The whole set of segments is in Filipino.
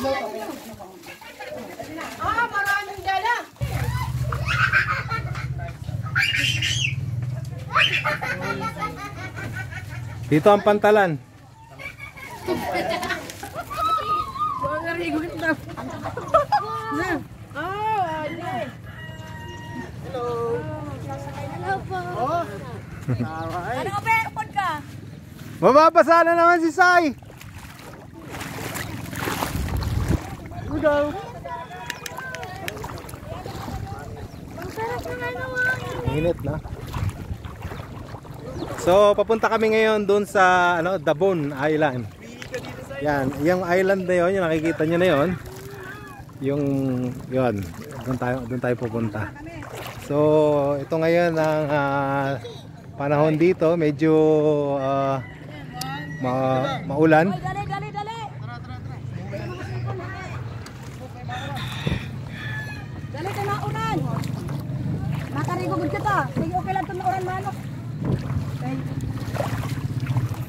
Ah, maraming dala. Dito ang pantalan. Ano ka ba? Kapag ka? Mababasa na naman si Sai. Init na. So papunta kami ngayon doon sa Dabon Island. Yan, yung island na 'yon, yung nakikita niyo na 'yon. Yung 'yon, doon tayo pupunta. So ito ngayon ang panahon dito, medyo maulan. Dali, dali, dali. Dali ka na uran. Makarigugod kita. Sige, okay lang ito na uran manok. Okay.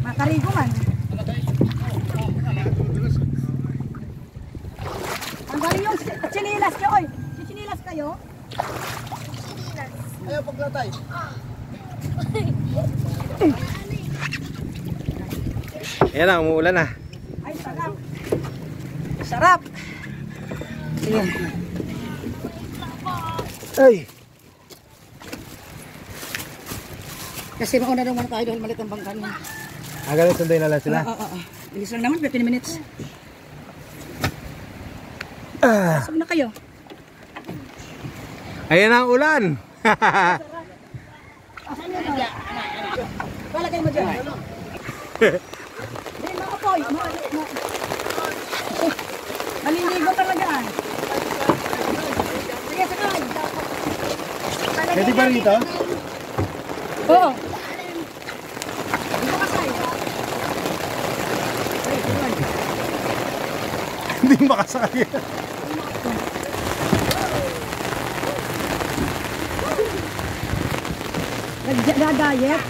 Makarigo man. Ang galing yung chinilas kayo, oy. Chinilas kayo? Chinilas. Ayaw paglatay. Ayan na, umuulan na. Ay, sarap. Sarap. Ayan. Ay! Kasi mauna naman tayo dahil malit ang bangka niya. Agad sunday na lang sila. Oo. Bilis lang naman, 15 minutes. Saan na kayo? Ayan ang ulan. Palagay mo dyan. Hindi, makapoy. Maliligo talaga. Sige, sakay. Pwede ba rito? Oo. Dito ka sa'yo. Hindi makasaya. Nagdadayet.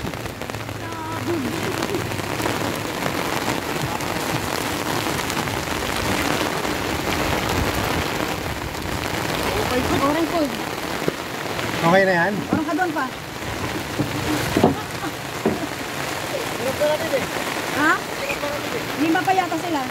Orang food. Okay na yan? Orang ka doon pa. Ha? 5 pa yata sila.